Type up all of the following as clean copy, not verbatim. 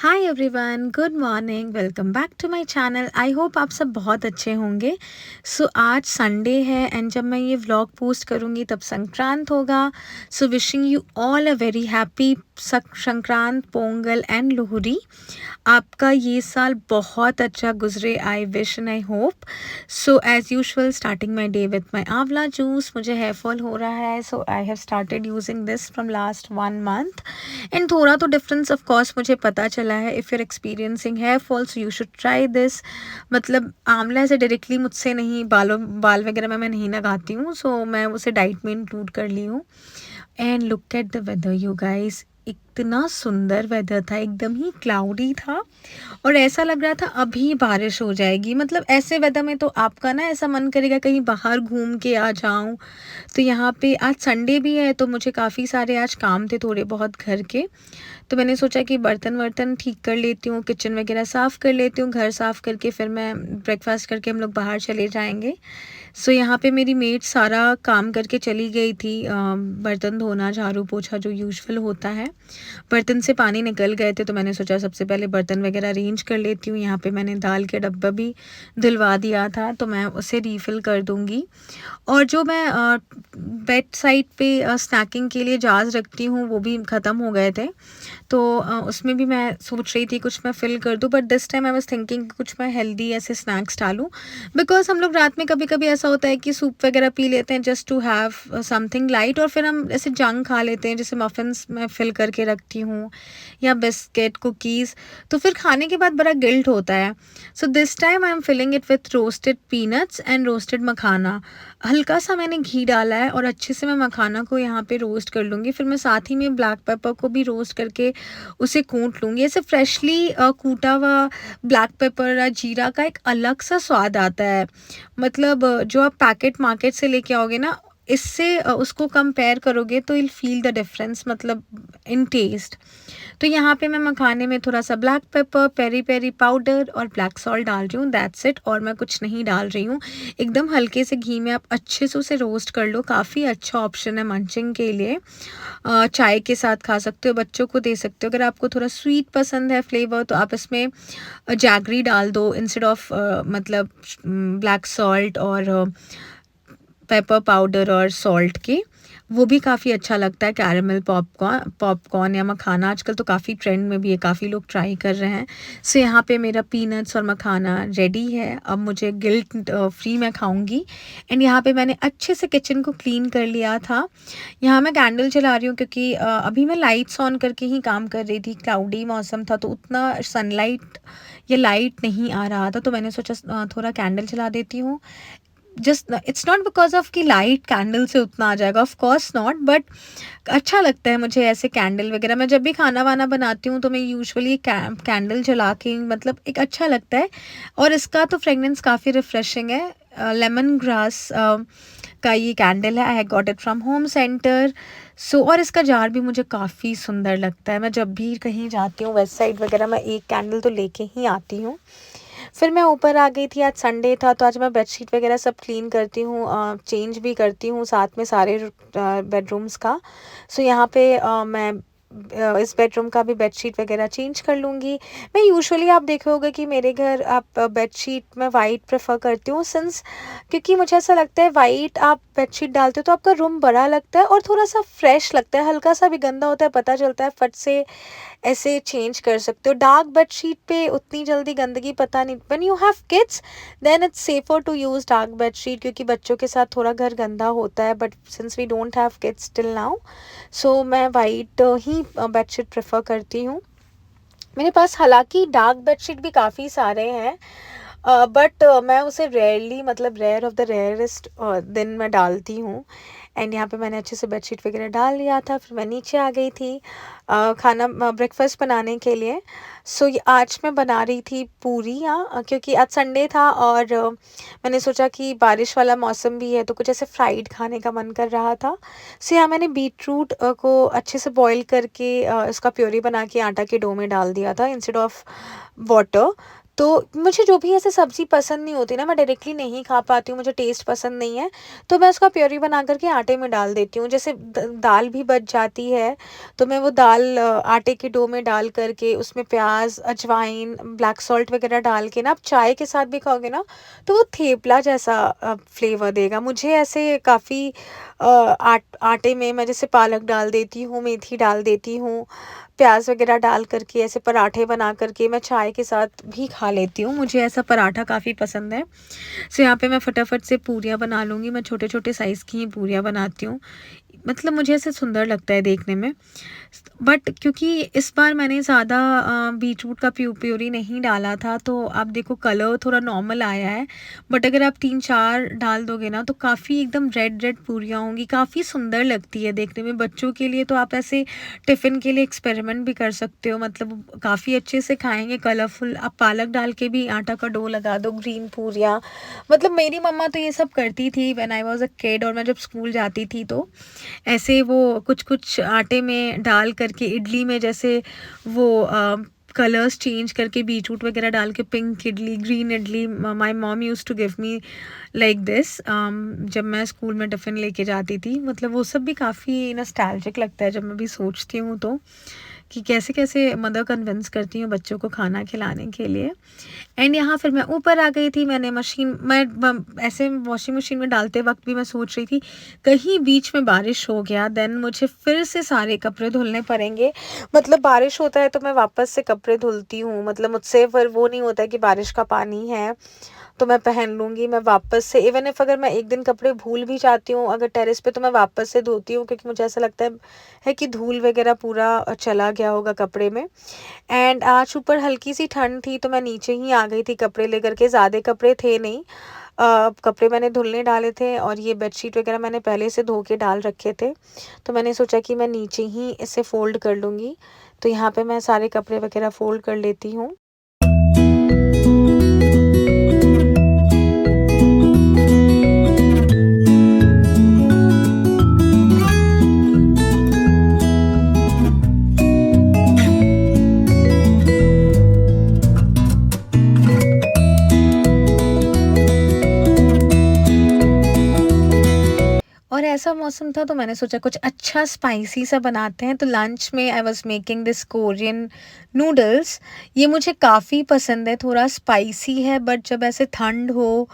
Hi everyone, good morning. Welcome back to my channel. I hope आप सब बहुत अच्छे होंगे। आज संडे है एंड जब मैं ये व्लॉग पोस्ट करूँगी तब संक्रांत होगा। Wishing you all a very happy Sankrant, Pongal and Lohri. आपका ये साल बहुत अच्छा गुजरे, I wish and I hope. As usual starting my day with my amla juice. मुझे हेयर फॉल हो रहा है, so I have started using this from last 1 month and थोड़ा तो डिफरेंस ऑफ कोर्स मुझे पता चला है। If your experiencing hair fall so you should try this. मतलब आंवला से डायरेक्टली मुझसे नहीं, बाल वगैरह में मैं नहीं लगाती हूँ, सो मैं उसे डाइट में इंक्लूड कर ली हूँ। And look at the whether you guys, इतना सुंदर वेदर था, एकदम ही क्लाउडी था और ऐसा लग रहा था अभी बारिश हो जाएगी। मतलब ऐसे वेदर में तो आपका ना ऐसा मन करेगा कहीं बाहर घूम के आ जाऊं। तो यहाँ पे आज संडे भी है तो मुझे काफ़ी सारे आज काम थे थोड़े बहुत घर के। तो मैंने सोचा कि बर्तन वर्तन ठीक कर लेती हूँ, किचन वगैरह साफ़ कर लेती हूँ, घर साफ़ करके फिर मैं ब्रेकफास्ट करके हम लोग बाहर चले जाएंगे। यहाँ पे मेरी मेड सारा काम करके चली गई थी, बर्तन धोना, झाड़ू पोछा जो यूजुअल होता है। बर्तन से पानी निकल गए थे तो मैंने सोचा सबसे पहले बर्तन वगैरह अरेंज कर लेती हूँ। यहाँ पे मैंने दाल के डब्बा भी धुलवा दिया था तो मैं उसे रीफ़िल कर दूँगी। और जो मैं बेड साइड पे स्नैकिंग के लिए जार्स रखती हूँ वो भी ख़त्म हो गए थे, तो उसमें भी मैं सोच रही थी कुछ मैं फ़िल कर दूँ, but this time I was thinking कुछ मैं हेल्दी ऐसे स्नैक्स डालूँ। बिकॉज़ हम लोग रात में कभी-कभी ऐसा होता है कि सूप वगैरह पी लेते हैं just to have something light, और फिर हम ऐसे जंक खा लेते हैं, जैसे मफ़िन्स मैं फ़िल करके रखती हूँ या बिस्किट, कुकीज़, तो फिर खाने के बाद बड़ा गिल्ट होता है। This time I am filling it with roasted peanuts and roasted makhana. हल्का सा मैंने घी डाला है और अच्छे से मैं मखाना को यहाँ पे रोस्ट कर लूँगी। फिर मैं साथ ही में ब्लैक पेपर को भी रोस्ट करके उसे कूट लूँगी। ऐसे फ्रेशली कूटा हुआ ब्लैक पेपर या जीरा का एक अलग सा स्वाद आता है। मतलब जो आप पैकेट मार्केट से लेके आओगे ना, इससे उसको कंपेयर करोगे तो you will feel the difference, मतलब इन टेस्ट। तो यहाँ पे मैं मखाने में थोड़ा सा black pepper, peri peri powder और ब्लैक सॉल्ट डाल रही हूँ, दैट्स इट। और मैं कुछ नहीं डाल रही हूँ। एकदम हल्के से घी में आप अच्छे से उसे रोस्ट कर लो, काफ़ी अच्छा ऑप्शन है मंचिंग के लिए। चाय के साथ खा सकते हो, बच्चों को दे सकते हो। अगर आपको थोड़ा स्वीट पसंद है फ्लेवर तो आप इसमें जैगरी डाल दो इंस्टेड ऑफ मतलब ब्लैक सॉल्ट और पेपर पाउडर और सॉल्ट के। वो भी काफ़ी अच्छा लगता है। कैरेमल पॉपकॉर्न या मखाना आजकल तो काफ़ी ट्रेंड में भी है, काफ़ी लोग ट्राई कर रहे हैं। यहाँ पे मेरा पीनट्स और मखाना रेडी है। अब मुझे गिल्ट फ्री मैं खाऊंगी। एंड यहाँ पे मैंने अच्छे से किचन को क्लीन कर लिया था। यहाँ मैं कैंडल जला रही हूँ क्योंकि अभी मैं लाइट्स ऑन करके ही काम कर रही थी। क्लाउडी मौसम था तो उतना सनलाइट या लाइट नहीं आ रहा था, तो मैंने सोचा थोड़ा कैंडल जला देती हूँ। Just it's not because of कि लाइट कैंडल से उतना आ जाएगा, ऑफ कोर्स नॉट, बट अच्छा लगता है मुझे ऐसे कैंडल वगैरह। मैं जब भी खाना वाना बनाती हूँ तो मैं यूजुअली कैंडल जला के, मतलब एक अच्छा लगता है। और इसका तो फ्रेगनेंस काफ़ी रिफ्रेशिंग है। लेमन ग्रास का ये कैंडल है, I got it from home centre. और इसका जार भी मुझे काफ़ी सुंदर लगता है। मैं जब भी कहीं जाती हूँ वेस्ट साइड वगैरह, मैं एक कैंडल तो लेके ही आती हूँ। फिर मैं ऊपर आ गई थी, आज संडे था तो आज मैं बेडशीट वगैरह सब क्लीन करती हूँ, चेंज भी करती हूँ साथ में सारे बेडरूम्स का। यहाँ पे मैं इस बेडरूम का भी बेडशीट वगैरह चेंज कर लूँगी। मैं यूजुअली आप देखे होगे कि मेरे घर आप बेडशीट में वाइट प्रेफर करती हूँ, सिंस क्योंकि मुझे ऐसा लगता है वाइट आप बेडशीट डालते हो तो आपका रूम बड़ा लगता है और थोड़ा सा फ्रेश लगता है। हल्का सा भी गंदा होता है पता चलता है, फट से ऐसे चेंज कर सकते हो। डार्क बेडशीट पे उतनी जल्दी गंदगी पता नहीं। When you have kids then it's safer to use dark bedsheet, क्योंकि बच्चों के साथ थोड़ा घर गंदा होता है। But since we don't have kids till now, मैं वाइट ही बेडशीट प्रेफर करती हूँ। मेरे पास हालांकि डार्क बेडशीट भी काफ़ी सारे हैं, बट मैं उसे रेयरली, मतलब रेयर ऑफ द रेयरेस्ट दिन मैं डालती हूँ। एंड यहाँ पे मैंने अच्छे से बेडशीट वगैरह डाल लिया था। फिर मैं नीचे आ गई थी खाना ब्रेकफास्ट बनाने के लिए। आज मैं बना रही थी पूरियाँ, क्योंकि आज संडे था और मैंने सोचा कि बारिश वाला मौसम भी है तो कुछ ऐसे फ्राइड खाने का मन कर रहा था। यहाँ मैंने बीट रूट को अच्छे से बॉईल करके इसका प्योरी बना के आटा के डो में डाल दिया था इंस्टेड ऑफ वाटर। तो मुझे जो भी ऐसे सब्ज़ी पसंद नहीं होती ना, मैं डायरेक्टली नहीं खा पाती हूँ, मुझे टेस्ट पसंद नहीं है, तो मैं उसका प्योरी बना कर के आटे में डाल देती हूँ। जैसे दाल भी बच जाती है, तो मैं वो दाल आटे के डो में डाल कर के उसमें प्याज़, अजवाइन, ब्लैक सॉल्ट वग़ैरह डाल के ना, आप चाय के साथ भी खाओगे ना, तो वो थेपला जैसा फ्लेवर देगा। मुझे ऐसे काफ़ी आटे में मैं जैसे पालक डाल देती हूँ, मेथी डाल देती हूँ, प्याज़ वग़ैरह डाल कर के ऐसे पराठे बना कर के मैं चाय के साथ भी खा लेती हूँ। मुझे ऐसा पराठा काफ़ी पसंद है। सो यहाँ पे मैं फटाफट से पूरियाँ बना लूँगी। मैं छोटे-छोटे साइज़ की ही पूरियाँ बनाती हूँ। मतलब मुझे ऐसे सुंदर लगता है देखने में। बट क्योंकि इस बार मैंने ज़्यादा बीटरूट का प्यूरी नहीं डाला था, तो आप देखो कलर थोड़ा नॉर्मल आया है। बट अगर आप 3-4 डाल दोगे ना, तो काफ़ी एकदम रेड रेड पूरियाँ होंगी, काफ़ी सुंदर लगती है देखने में। बच्चों के लिए तो आप ऐसे टिफ़िन के लिए एक्सपेरिमेंट भी कर सकते हो, मतलब काफ़ी अच्छे से खाएंगे कलरफुल। आप पालक डाल के भी आटा का डो लगा दो, ग्रीन पूरियाँ। मतलब मेरी मम्मा तो ये सब करती थी when I was a kid, और मैं जब स्कूल जाती थी तो ऐसे वो कुछ-कुछ आटे में डाल करके इडली में जैसे वो कलर्स चेंज करके बीटरूट वगैरह डाल के pink idli, green idli, my mom used to give me like this जब मैं स्कूल में टिफ़िन लेके जाती थी। मतलब वो सब भी काफ़ी नॉस्टैल्जिक लगता है जब मैं भी सोचती हूँ तो, कि कैसे-कैसे मदर कन्विंस करती हैं बच्चों को खाना खिलाने के लिए। एंड यहाँ फिर मैं ऊपर आ गई थी, मैंने मशीन मैं ऐसे वॉशिंग मशीन में डालते वक्त भी मैं सोच रही थी कहीं बीच में बारिश हो गया देन मुझे फिर से सारे कपड़े धुलने पड़ेंगे। मतलब बारिश होता है तो मैं वापस से कपड़े धुलती हूँ, मतलब मुझसे फिर वो नहीं होता है कि बारिश का पानी है तो मैं पहन लूँगी, मैं वापस से इवन इफ अगर मैं एक दिन कपड़े भूल भी जाती हूँ अगर टेरेस पे, तो मैं वापस से धोती हूँ, क्योंकि मुझे ऐसा लगता है कि धूल वगैरह पूरा चला गया होगा कपड़े में। एंड आज ऊपर हल्की सी ठंड थी तो मैं नीचे ही आ गई थी कपड़े लेकर के, ज़्यादा कपड़े थे नहीं। कपड़े मैंने धुलने डाले थे और ये बेडशीट वगैरह मैंने पहले से धो के डाल रखे थे, तो मैंने सोचा कि मैं नीचे ही इसे फ़ोल्ड कर लूँगी। तो यहाँ पे मैं सारे कपड़े वगैरह फ़ोल्ड कर लेती हूँ। और ऐसा मौसम था तो मैंने सोचा कुछ अच्छा स्पाइसी सा बनाते हैं, तो लंच में I was making this Korean noodles. ये मुझे काफ़ी पसंद है, थोड़ा स्पाइसी है बट जब ऐसे ठंड हो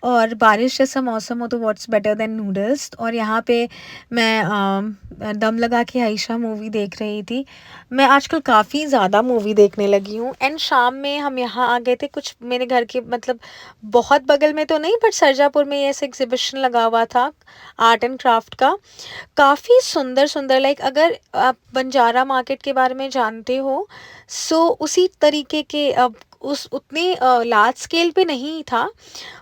और बारिश जैसा मौसम हो तो व्हाट्स बेटर देन नूडल्स। और यहाँ पे मैं दम लगा के आयशा मूवी देख रही थी। मैं आजकल काफ़ी ज़्यादा मूवी देखने लगी हूँ। एंड शाम में हम यहाँ आ गए थे, कुछ मेरे घर के मतलब बहुत बगल में तो नहीं बट सरजापुर में ये ऐसे एग्जीबिशन लगा हुआ था आर्ट एंड क्राफ्ट का। काफ़ी सुंदर-सुंदर, लाइक अगर आप बंजारा मार्केट के बारे में जानते हो, सो उसी तरीके के अब उस उतने लार्ज स्केल पे नहीं था,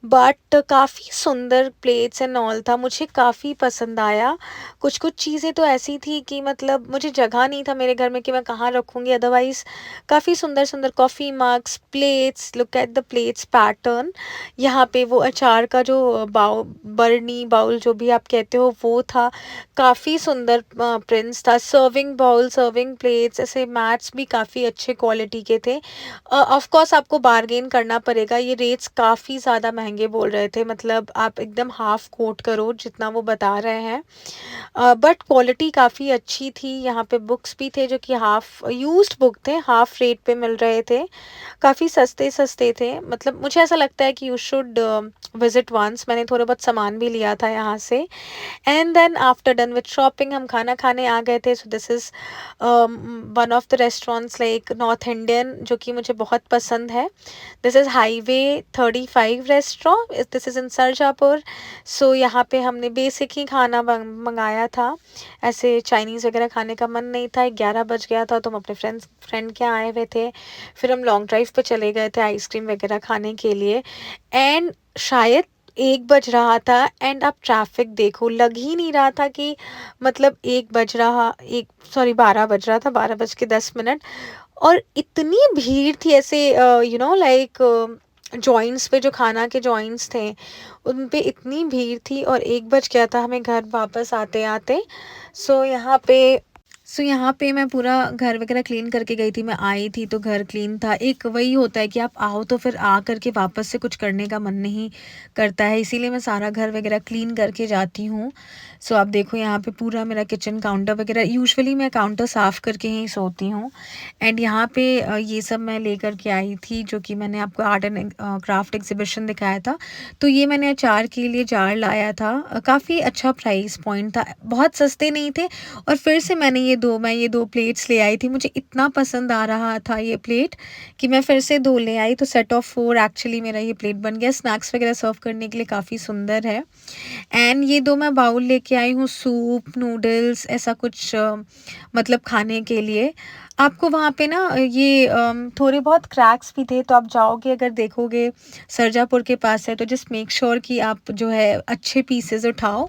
बट काफ़ी सुंदर प्लेट्स एंड ऑल था। मुझे काफ़ी पसंद आया। कुछ-कुछ चीज़ें तो ऐसी थी कि मतलब मुझे जगह नहीं था मेरे घर में कि मैं कहाँ रखूँगी, अदरवाइज़ काफ़ी सुंदर-सुंदर coffee mugs, plates, look at the plates pattern. यहाँ पे वो अचार का जो बरनी, बाउल जो भी आप कहते हो वो था। काफ़ी सुंदर प्रिंट्स था। सर्विंग बाउल, सर्विंग प्लेट्स, ऐसे मैट्स भी काफ़ी अच्छे क्वालिटी के थे। ऑफ कोर्स आपको बार्गेन करना पड़ेगा, ये रेट्स काफ़ी ज़्यादा महँगे बोल रहे थे, मतलब आप एकदम हाफ़ कोट करो जितना वो बता रहे हैं। बट क्वालिटी काफ़ी अच्छी थी। यहाँ पे बुक्स भी थे जो कि हाफ़ यूज्ड बुक थे, हाफ़ रेट पे मिल रहे थे। काफ़ी सस्ते-सस्ते थे। मतलब मुझे ऐसा लगता है कि यू शुड विज़िट वन्स। मैंने थोड़ा बहुत सामान भी लिया था यहाँ से। And then after done with shopping हम खाना खाने आ गए थे। So this is one of the restaurants like north Indian जो कि मुझे बहुत पसंद है। This is highway 35 restaurant, this is in Sarjapur. So यहाँ पे हमने बेसिक ही खाना मंगाया था, ऐसे चाइनीज़ वगैरह खाने का मन नहीं था। 11 बज गया था तो हम अपने फ्रेंड के यहाँ आए हुए थे। फिर हम लॉन्ग ड्राइव पे चले गए थे आइसक्रीम वगैरह खाने के लिए। एंड शायद 1 बज रहा था एंड आप ट्रैफिक देखो, लग ही नहीं रहा था कि मतलब 1 बज रहा, 12 बज रहा था, 12 बज के 10 मिनट। और इतनी भीड़ थी ऐसे लाइक जॉइंट्स पे, जो खाना के जॉइंट्स थे उन पे इतनी भीड़ थी और 1 बज गया था हमें घर वापस आते आते। सो यहाँ पे सो यहाँ पे मैं पूरा घर वगैरह क्लीन करके गई थी। मैं आई थी तो घर क्लीन था। एक वही होता है कि आप आओ तो फिर आ कर के वापस से कुछ करने का मन नहीं करता है, इसीलिए मैं सारा घर वगैरह क्लीन करके जाती हूँ। सो आप देखो यहाँ पे पूरा मेरा किचन काउंटर वगैरह, यूजुअली मैं काउंटर साफ़ करके ही सोती हूँ। एंड यहाँ पे ये सब मैं लेकर के आई थी, जो कि मैंने आपको आर्ट एंड क्राफ्ट एग्जीबिशन दिखाया था। तो ये मैंने अचार के लिए जार लाया था। काफ़ी अच्छा प्राइस पॉइंट था, बहुत सस्ते नहीं थे। और फिर से मैं ये 2 प्लेट्स ले आई थी। मुझे इतना पसंद आ रहा था ये प्लेट कि मैं फिर से 2 ले आई, तो सेट ऑफ 4 एक्चुअली मेरा ये प्लेट बन गया। स्नैक्स वगैरह सर्व करने के लिए काफ़ी सुंदर है। एंड ये 2 मैं बाउल लेके आई हूँ, सूप, नूडल्स ऐसा कुछ मतलब खाने के लिए। आपको वहाँ पे ना ये थोड़े बहुत क्रैक्स भी थे, तो आप जाओगे अगर देखोगे सरजापुर के पास है, तो जस्ट मेक श्योर कि आप जो है अच्छे पीसेस उठाओ।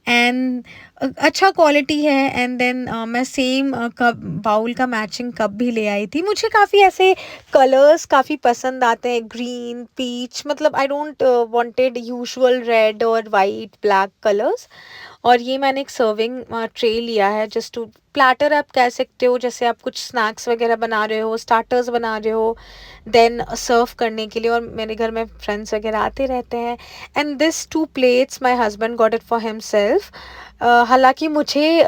एंड अच्छा क्वालिटी है। एंड देन मैं सेम कप, बाउल का मैचिंग कप भी ले आई थी। मुझे काफ़ी ऐसे कलर्स काफ़ी पसंद आते हैं, ग्रीन, पीच, मतलब I don't wanted usual red और वाइट, ब्लैक कलर्स। और ये मैंने एक सर्विंग ट्रे लिया है, जस्ट टू प्लेटर आप कह सकते हो, जैसे आप कुछ स्नैक्स वगैरह बना रहे हो, स्टार्टर्स बना रहे हो, देन सर्व करने के लिए। और मेरे घर में फ्रेंड्स वगैरह आते रहते हैं। And this 2 plates my husband got it for himself. हालांकि मुझे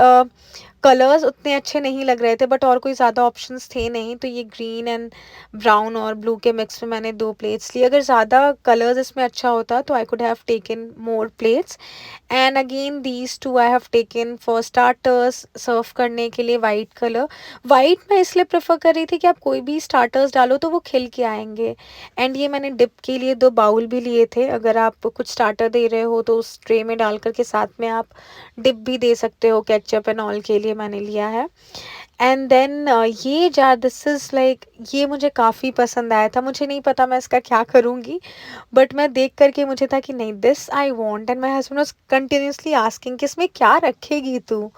कलर्स उतने अच्छे नहीं लग रहे थे, बट और कोई ज़्यादा ऑप्शंस थे नहीं, तो ये ग्रीन एंड ब्राउन और ब्लू के मिक्स में मैंने 2 प्लेट्स ली। अगर ज़्यादा कलर्स इसमें अच्छा होता तो I could have taken more plates. And again these 2 I have taken for starters, serve करने के लिए वाइट कलर। वाइट मैं इसलिए प्रेफर कर रही थी कि आप कोई भी स्टार्टर्स डालो तो वो खिल के आएंगे। एंड ये मैंने डिप के लिए 2 बाउल भी लिए थे। अगर आप कुछ स्टार्टर दे रहे हो तो उस ट्रे में डाल करके साथ में आप डिप भी दे सकते हो, केचप एंड ऑल के लिए मैंने लिया है। एंड देन ये जार, दिस इज़ लाइक, ये मुझे काफ़ी पसंद आया था। मुझे नहीं पता मैं इसका क्या करूँगी, बट मैं देख करके मुझे था कि नहीं, this I want. And my husband was continuously asking कि इसमें क्या रखेगी तू।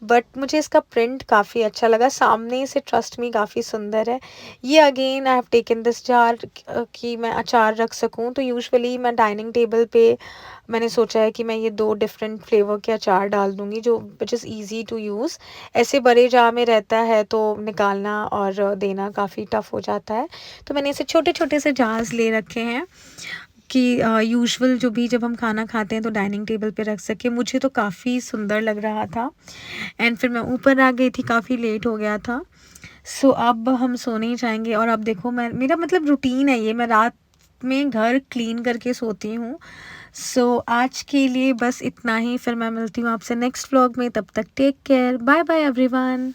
बट मुझे इसका प्रिंट काफ़ी अच्छा लगा, सामने से ट्रस्ट मी काफ़ी सुंदर है। ये again I have taken this jar कि मैं अचार रख सकूं। तो यूजुअली मैं डाइनिंग टेबल पे मैंने सोचा है कि मैं ये 2 डिफरेंट फ्लेवर के अचार डाल दूंगी, जो which is easy to use. ऐसे बड़े जार में रहता है तो निकालना और देना काफ़ी टफ हो जाता है। तो मैंने ऐसे छोटे छोटे से जार्स ले रखे हैं कि यूजुअल जो भी जब हम खाना खाते हैं तो डाइनिंग टेबल पे रख सके। मुझे तो काफ़ी सुंदर लग रहा था। एंड फिर मैं ऊपर आ गई थी, काफ़ी लेट हो गया था। सो अब हम सोने ही जाएंगे। और अब देखो, मैं, मेरा मतलब रूटीन है ये, मैं रात में घर क्लीन करके सोती हूँ। सो आज के लिए बस इतना ही। फिर मैं मिलती हूँ आपसे नेक्स्ट व्लॉग में। तब तक take care, bye bye everyone.